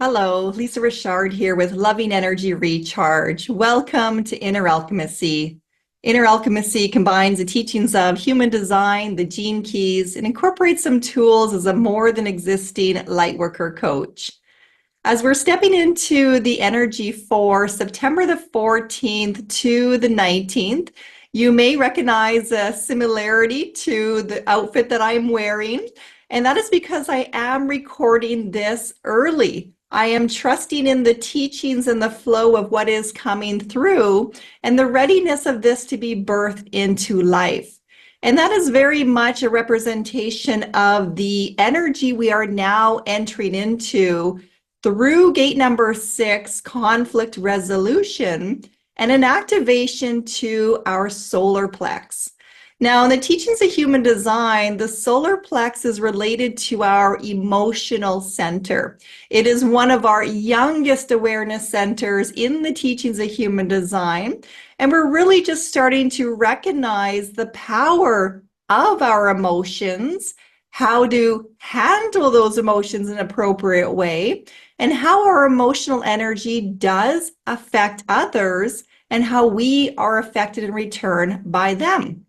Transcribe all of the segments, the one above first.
Hello, Lisa Richard here with Loving Energy Recharge. Welcome to Inner Alchemy. Inner Alchemy combines the teachings of human design, the gene keys, and incorporates some tools as a more than existing Lightworker coach. As we're stepping into the energy for September the 14th to the 19th, you may recognize a similarity to the outfit that I'm wearing, and that is because I am recording this early. I am trusting in the teachings and the flow of what is coming through and the readiness of this to be birthed into life. And that is very much a representation of the energy we are now entering into through gate number 6, conflict resolution, and an activation to our solar plex. Now, in the teachings of human design, the solar plex is related to our emotional center. It is one of our youngest awareness centers in the teachings of human design. And we're really just starting to recognize the power of our emotions, how to handle those emotions in an appropriate way, and how our emotional energy does affect others and how we are affected in return by them.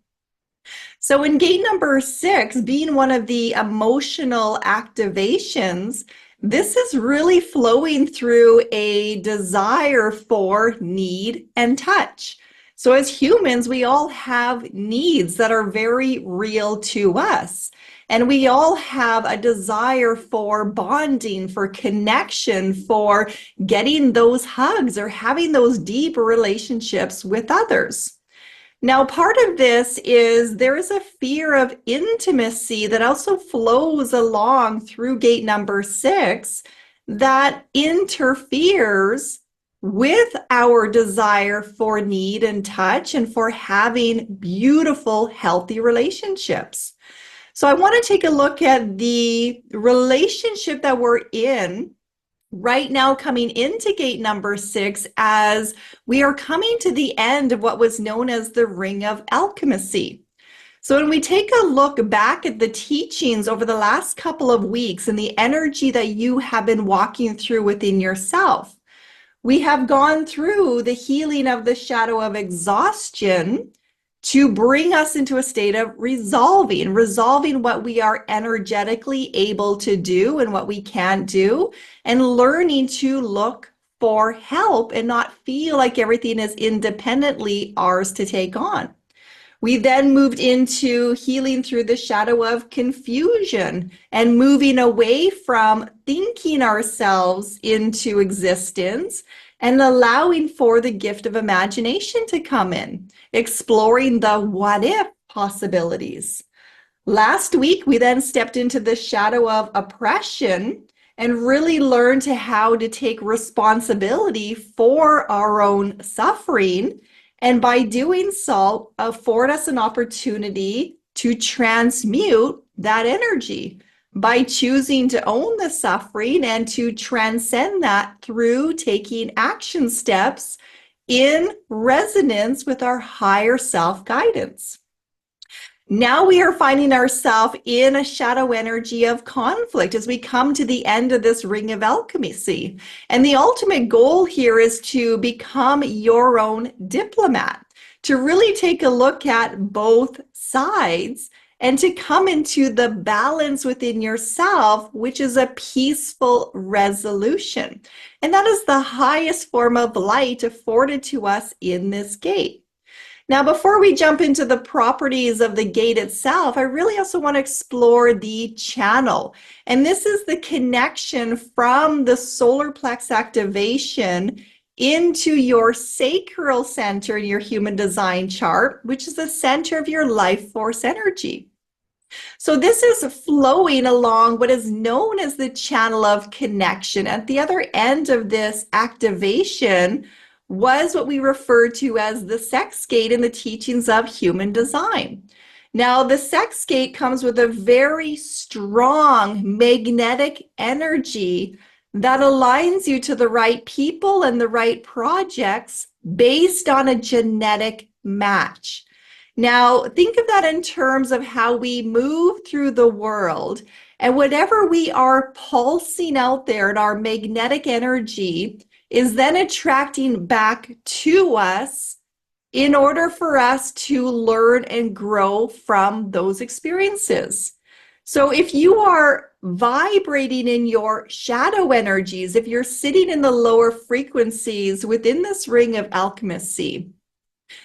So in gate number 6, being one of the emotional activations, this is really flowing through a desire for need and touch. So as humans, we all have needs that are very real to us. And we all have a desire for bonding, for connection, for getting those hugs or having those deep relationships with others. Now, part of this is there is a fear of intimacy that also flows along through gate number 6 that interferes with our desire for need and touch and for having beautiful, healthy relationships. So I want to take a look at the relationship that we're in right now coming into gate number 6 as we are coming to the end of what was known as the Ring of Alchemy. So when we take a look back at the teachings over the last couple of weeks and the energy that you have been walking through within yourself, we have gone through the healing of the shadow of exhaustion to bring us into a state of resolving what we are energetically able to do and what we can't do, and learning to look for help and not feel like everything is independently ours to take on. We then moved into healing through the shadow of confusion and moving away from thinking ourselves into existence and allowing for the gift of imagination to come in, exploring the what if possibilities. Last week, we then stepped into the shadow of oppression and really learned how to take responsibility for our own suffering. And by doing so, afford us an opportunity to transmute that energy by choosing to own the suffering and to transcend that through taking action steps in resonance with our higher self guidance. Now we are finding ourselves in a shadow energy of conflict as we come to the end of this Ring of Alchemy. And the ultimate goal here is to become your own diplomat, to really take a look at both sides and to come into the balance within yourself, which is a peaceful resolution. And that is the highest form of light afforded to us in this gate. Now, before we jump into the properties of the gate itself, I really also want to explore the channel. And this is the connection from the solar plex activation into your sacral center in your human design chart, which is the center of your life force energy. So this is flowing along what is known as the channel of connection. At the other end of this activation was what we refer to as the sex gate in the teachings of human design. Now, the sex gate comes with a very strong magnetic energy that aligns you to the right people and the right projects based on a genetic match. Now, think of that in terms of how we move through the world And whatever we are pulsing out there in our magnetic energy is then attracting back to us in order for us to learn and grow from those experiences. So if you are vibrating in your shadow energies, if you're sitting in the lower frequencies within this ring of alchemy,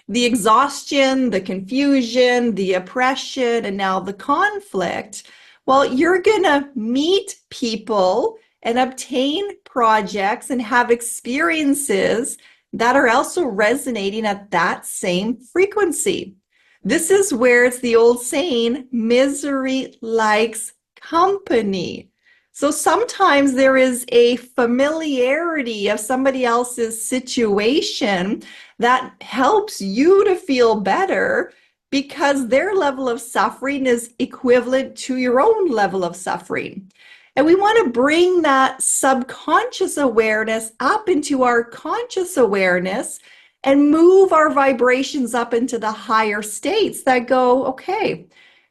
the exhaustion, the confusion, the oppression, and now the conflict, well, you're going to meet people and obtain projects and have experiences that are also resonating at that same frequency. This is where it's the old saying, misery likes company. So sometimes there is a familiarity of somebody else's situation that helps you to feel better because their level of suffering is equivalent to your own level of suffering. And we want to bring that subconscious awareness up into our conscious awareness and move our vibrations up into the higher states that go, okay,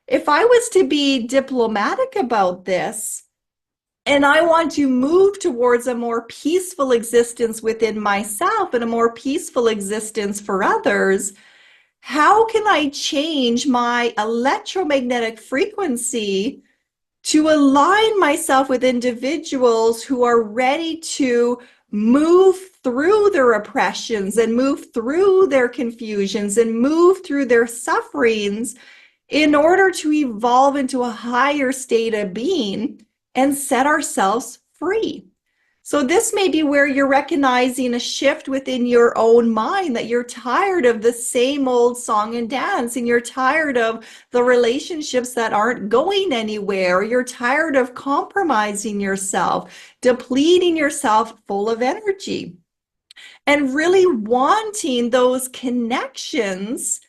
if I was to be diplomatic about this, and I want to move towards a more peaceful existence within myself and a more peaceful existence for others, how can I change my electromagnetic frequency to align myself with individuals who are ready to move through their oppressions and move through their confusions and move through their sufferings in order to evolve into a higher state of being and set ourselves free? So this may be where you're recognizing a shift within your own mind, that you're tired of the same old song and dance, and you're tired of the relationships that aren't going anywhere, or you're tired of compromising yourself, depleting yourself full of energy, and really wanting those connections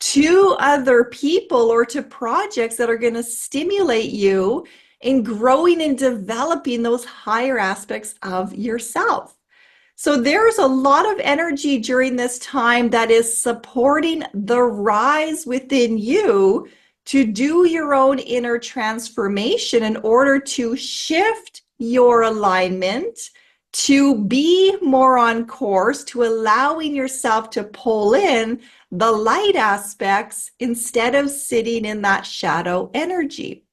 to other people or to projects that are going to stimulate you in growing and developing those higher aspects of yourself. So there's a lot of energy during this time that is supporting the rise within you to do your own inner transformation in order to shift your alignment, to be more on course, to allowing yourself to pull in the light aspects instead of sitting in that shadow energy.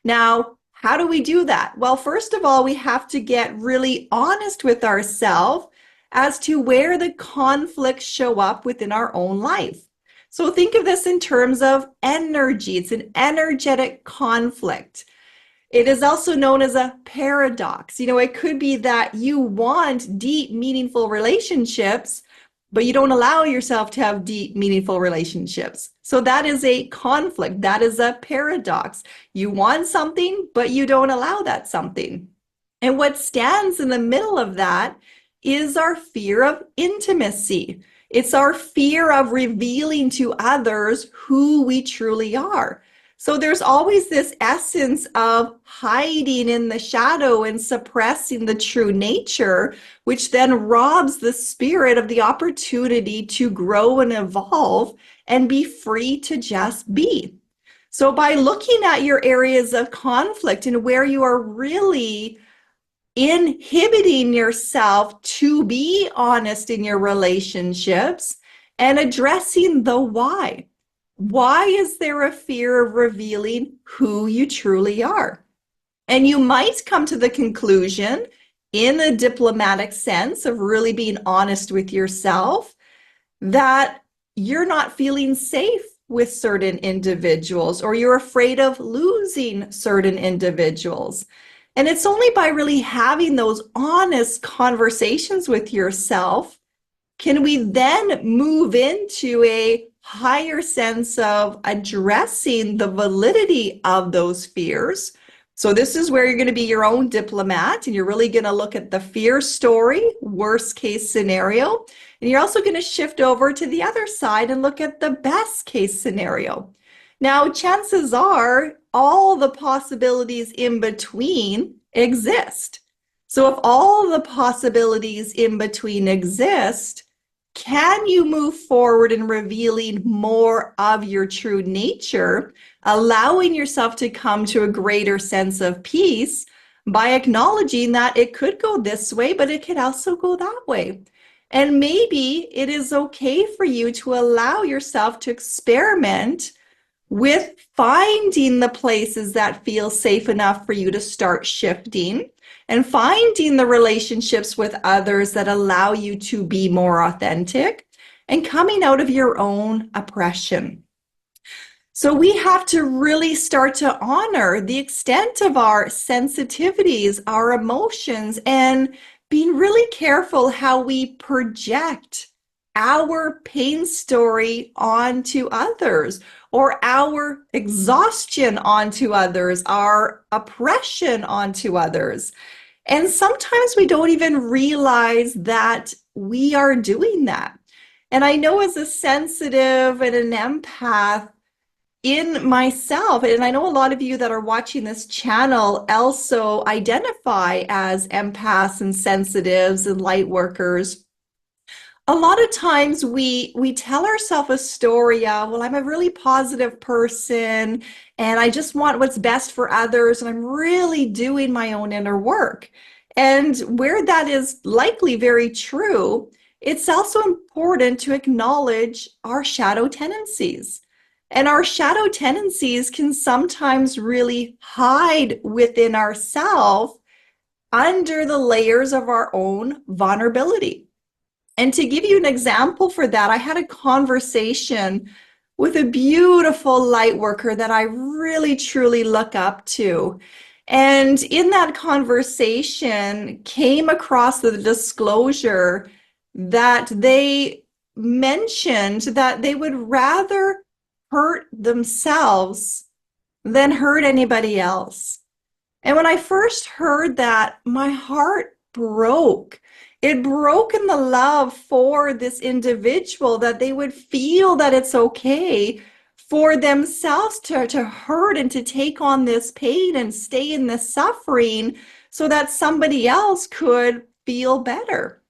Now, how do we do that? Well, first of all, we have to get really honest with ourselves as to where the conflicts show up within our own life. So think of this in terms of energy. It's an energetic conflict. It is also known as a paradox. It could be that you want deep, meaningful relationships, but you don't allow yourself to have deep, meaningful relationships. So that is a conflict. That is a paradox. You want something, but you don't allow that something. And what stands in the middle of that is our fear of intimacy. It's our fear of revealing to others who we truly are. So there's always this essence of hiding in the shadow and suppressing the true nature, which then robs the spirit of the opportunity to grow and evolve and be free to just be. So by looking at your areas of conflict and where you are really inhibiting yourself to be honest in your relationships and addressing the why. Why is there a fear of revealing who you truly are? And you might come to the conclusion, in a diplomatic sense of really being honest with yourself, that you're not feeling safe with certain individuals, or you're afraid of losing certain individuals. And it's only by really having those honest conversations with yourself can we then move into a higher sense of addressing the validity of those fears. So this is where you're going to be your own diplomat, and you're really going to look at the fear story, worst case scenario. And you're also going to shift over to the other side and look at the best case scenario. Now, chances are all the possibilities in between exist. So if all the possibilities in between exist, Can you move forward in revealing more of your true nature, allowing yourself to come to a greater sense of peace by acknowledging that it could go this way, but it could also go that way? And maybe it is okay for you to allow yourself to experiment with finding the places that feel safe enough for you to start shifting and finding the relationships with others that allow you to be more authentic and coming out of your own oppression. So we have to really start to honor the extent of our sensitivities, our emotions, and being really careful how we project our pain story onto others, or our exhaustion onto others, our oppression onto others. And sometimes we don't even realize that we are doing that. And I know as a sensitive and an empath in myself, and I know a lot of you that are watching this channel also identify as empaths and sensitives and light workers. A lot of times we tell ourselves a story of, well, I'm a really positive person and I just want what's best for others and I'm really doing my own inner work. And where that is likely very true, it's also important to acknowledge our shadow tendencies. And our shadow tendencies can sometimes really hide within ourselves under the layers of our own vulnerability. And to give you an example for that, I had a conversation with a beautiful light worker that I really truly look up to. And in that conversation came across the disclosure that they mentioned that they would rather hurt themselves than hurt anybody else. And when I first heard that, my heart broke. It broke in the love for this individual, that they would feel that it's okay for themselves to hurt and to take on this pain and stay in this suffering so that somebody else could feel better.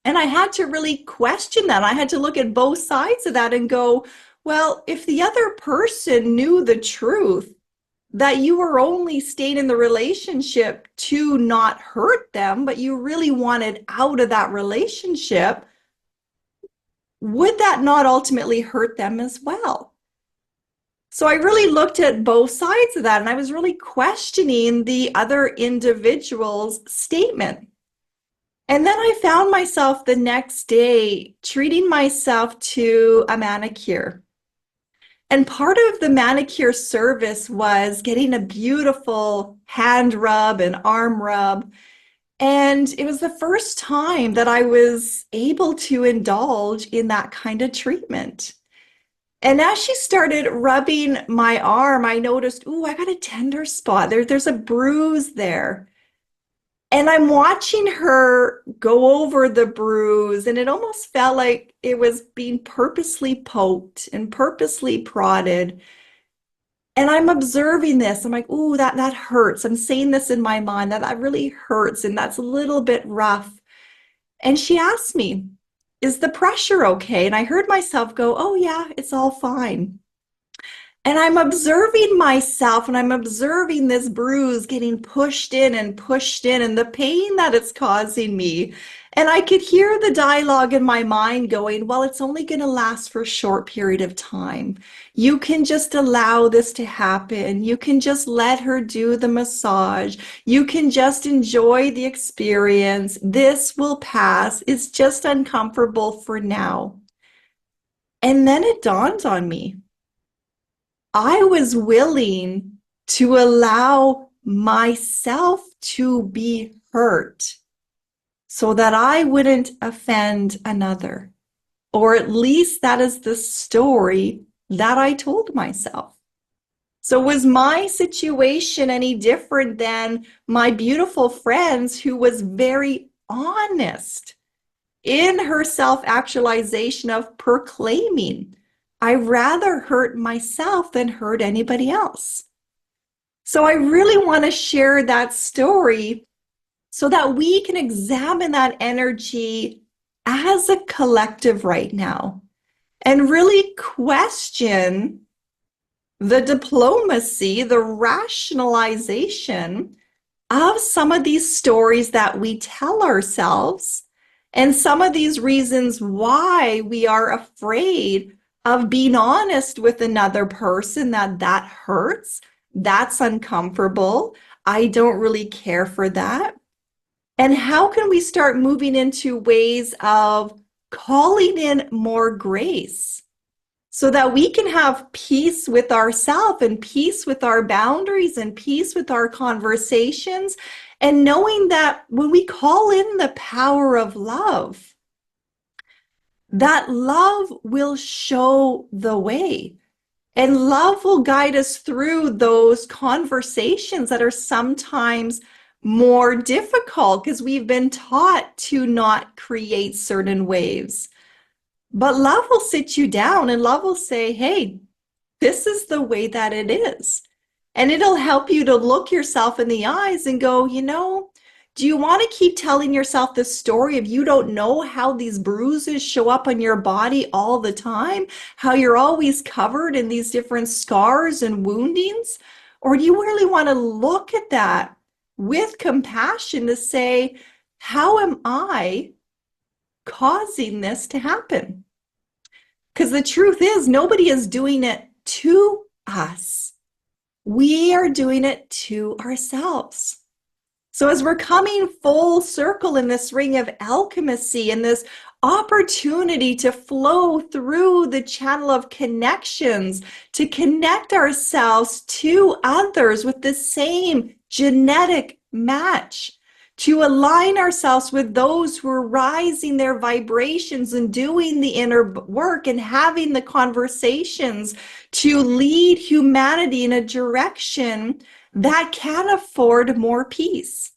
And I had to really question that. I had to look at both sides of that and go, well, if the other person knew the truth, that you were only staying in the relationship to not hurt them, but you really wanted out of that relationship, would that not ultimately hurt them as well? So I really looked at both sides of that, and I was really questioning the other individual's statement. And then I found myself the next day treating myself to a manicure. And part of the manicure service was getting a beautiful hand rub and arm rub. And it was the first time that I was able to indulge in that kind of treatment. And as she started rubbing my arm, I noticed, ooh, I got a tender spot. There's a bruise there. And I'm watching her go over the bruise, and it almost felt like it was being purposely poked and purposely prodded. And I'm observing this. I'm like, ooh, that hurts. I'm saying this in my mind, that really hurts, and that's a little bit rough. And she asked me, is the pressure okay? And I heard myself go, oh yeah, it's all fine. And I'm observing myself, and I'm observing this bruise getting pushed in and the pain that it's causing me. And I could hear the dialogue in my mind going, well, it's only going to last for a short period of time. You can just allow this to happen. You can just let her do the massage. You can just enjoy the experience. This will pass. It's just uncomfortable for now. And then it dawned on me. I was willing to allow myself to be hurt so that I wouldn't offend another. Or at least that is the story that I told myself. So was my situation any different than my beautiful friend's, who was very honest in her self-actualization of proclaiming, I rather hurt myself than hurt anybody else? So I really want to share that story so that we can examine that energy as a collective right now and really question the diplomacy, the rationalization of some of these stories that we tell ourselves and some of these reasons why we are afraid of being honest with another person, that hurts, that's uncomfortable, I don't really care for that. And how can we start moving into ways of calling in more grace so that we can have peace with ourselves and peace with our boundaries and peace with our conversations, and knowing that when we call in the power of love, that love will show the way. And love will guide us through those conversations that are sometimes more difficult because we've been taught to not create certain waves. But love will sit you down and love will say, hey, this is the way that it is. And it'll help you to look yourself in the eyes and go, do you want to keep telling yourself the story of you don't know how these bruises show up on your body all the time, how you're always covered in these different scars and woundings? Or do you really want to look at that with compassion to say, how am I causing this to happen? Because the truth is, nobody is doing it to us. We are doing it to ourselves. So as we're coming full circle in this ring of alchemy and this opportunity to flow through the channel of connections, to connect ourselves to others with the same genetic match, to align ourselves with those who are rising their vibrations and doing the inner work and having the conversations to lead humanity in a direction that can afford more peace.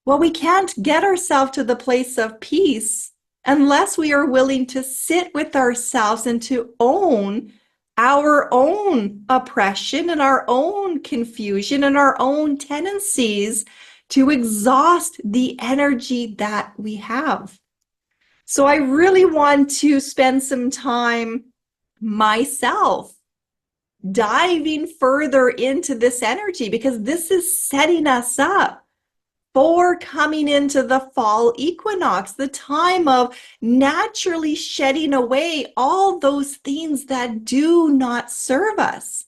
Well, we can't get ourselves to the place of peace unless we are willing to sit with ourselves and to own our own oppression and our own confusion and our own tendencies to exhaust the energy that we have. So I really want to spend some time myself diving further into this energy, because this is setting us up for coming into the fall equinox, the time of naturally shedding away all those things that do not serve us.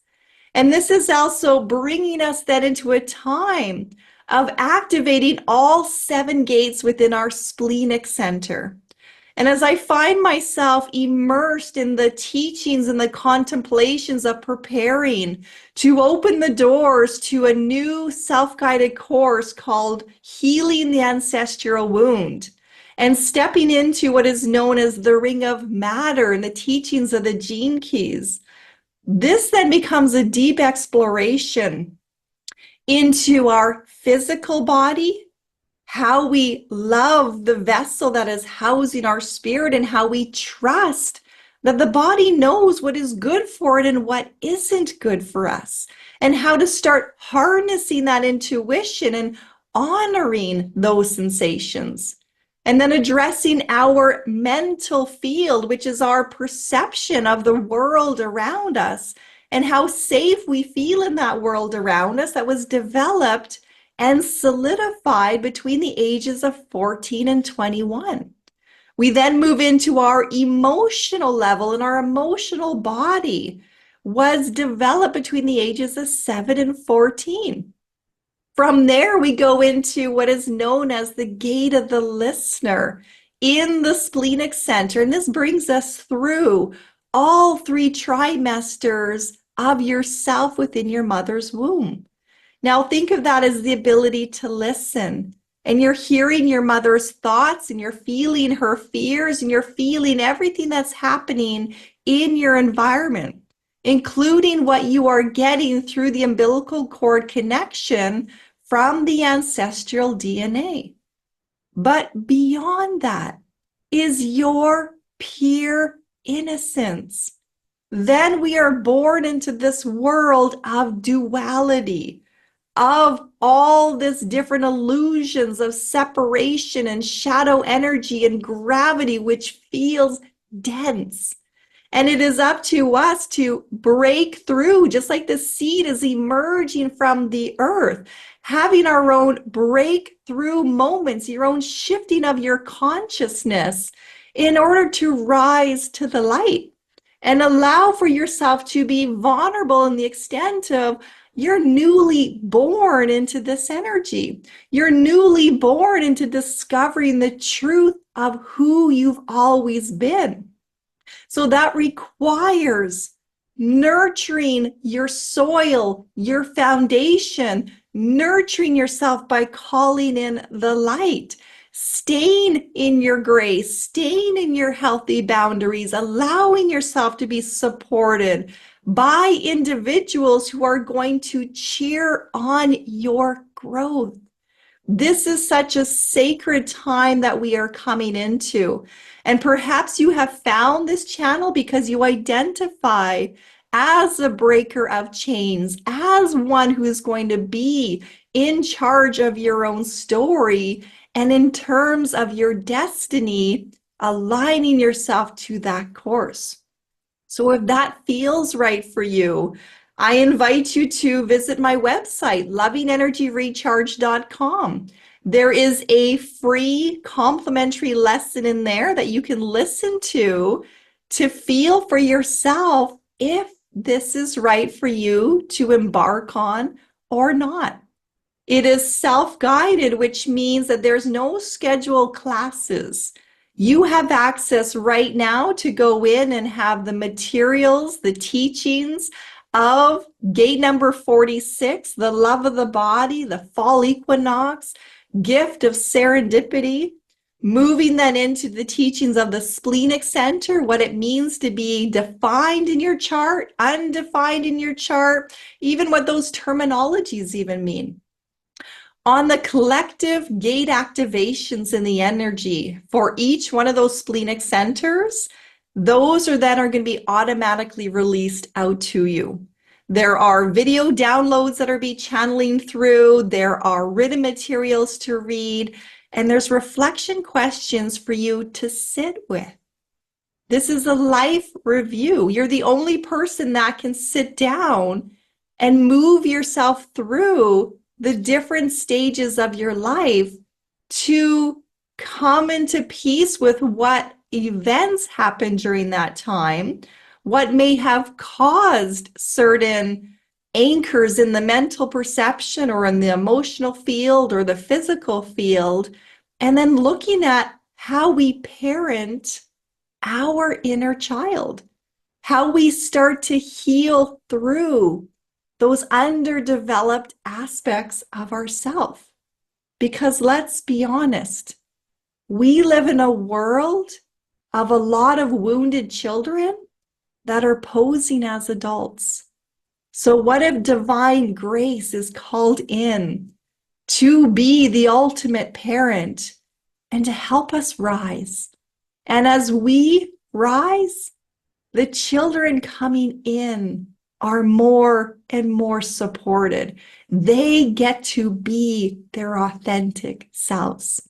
And this is also bringing us then into a time of activating all 7 gates within our splenic center. And as I find myself immersed in the teachings and the contemplations of preparing to open the doors to a new self-guided course called Healing the Ancestral Wound, and stepping into what is known as the Ring of Matter and the teachings of the Gene Keys, this then becomes a deep exploration into our physical body, how we love the vessel that is housing our spirit, and how we trust that the body knows what is good for it and what isn't good for us, and how to start harnessing that intuition and honoring those sensations. And then addressing our mental field, which is our perception of the world around us and how safe we feel in that world around us that was developed and solidified between the ages of 14 and 21. We then move into our emotional level, and our emotional body was developed between the ages of 7 and 14. From there, we go into what is known as the gate of the listener in the splenic center. And this brings us through all 3 trimesters of yourself within your mother's womb. Now think of that as the ability to listen, and you're hearing your mother's thoughts, and you're feeling her fears, and you're feeling everything that's happening in your environment, including what you are getting through the umbilical cord connection from the ancestral DNA. But beyond that is your pure innocence. Then we are born into this world of duality, of all this different illusions of separation and shadow energy and gravity, which feels dense. And it is up to us to break through, just like the seed is emerging from the earth, having our own breakthrough moments, your own shifting of your consciousness in order to rise to the light and allow for yourself to be vulnerable in the extent of you're newly born into this energy. You're newly born into discovering the truth of who you've always been. So that requires nurturing your soil, your foundation, nurturing yourself by calling in the light, staying in your grace, staying in your healthy boundaries, allowing yourself to be supported by individuals who are going to cheer on your growth. This is such a sacred time that we are coming into. And perhaps you have found this channel because you identify as a breaker of chains, as one who is going to be in charge of your own story, and in terms of your destiny, aligning yourself to that course. So if that feels right for you, I invite you to visit my website, lovingenergyrecharge.com. There is a free complimentary lesson in there that you can listen to feel for yourself if this is right for you to embark on or not. It is self-guided, which means that there's no scheduled classes. You have access right now to go in and have the materials, the teachings of gate number 46, the love of the body, the fall equinox, gift of serendipity, moving then into the teachings of the splenic center, what it means to be defined in your chart, undefined in your chart, even what those terminologies even mean. On the collective gate activations in the energy for each one of those splenic centers, those are then are going to be automatically released out to you. There are video downloads that are be channeling through, there are written materials to read, and there's reflection questions for you to sit with. This is a life review. You're the only person that can sit down and move yourself through the different stages of your life to come into peace with what events happened during that time, what may have caused certain anchors in the mental perception or in the emotional field or the physical field, and then looking at how we parent our inner child, how we start to heal through those underdeveloped aspects of ourself. Because let's be honest, we live in a world of a lot of wounded children that are posing as adults. So what if divine grace is called in to be the ultimate parent and to help us rise? And as we rise, the children coming in are more and more supported. They get to be their authentic selves.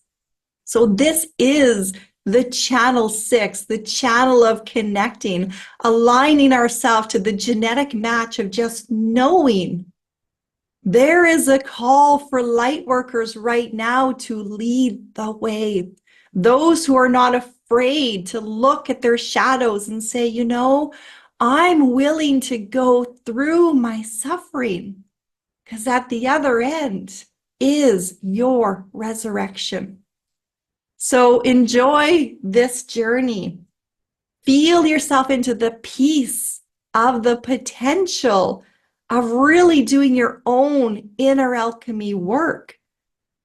So this is the channel 6, the channel of connecting, aligning ourselves to the genetic match of just knowing. There is a call for light workers right now to lead the way. Those who are not afraid to look at their shadows and say, you know, I'm willing to go through my suffering because at the other end is your resurrection. So enjoy this journey. Feel yourself into the peace of the potential of really doing your own inner alchemy work,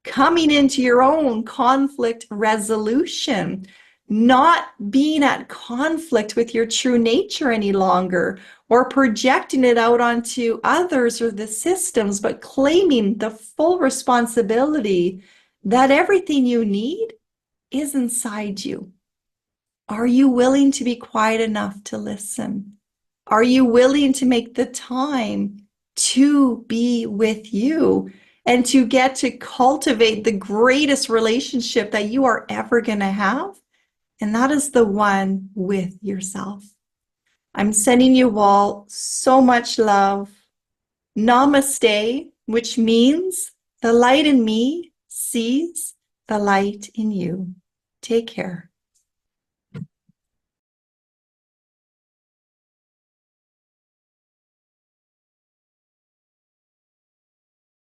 coming into your own conflict resolution, not being at conflict with your true nature any longer, or projecting it out onto others or the systems, but claiming the full responsibility that everything you need is inside you. Are you willing to be quiet enough to listen? Are you willing to make the time to be with you and to get to cultivate the greatest relationship that you are ever going to have. And that is the one with yourself. I'm sending you all so much love. Namaste, which means the light in me sees the light in you. Take care.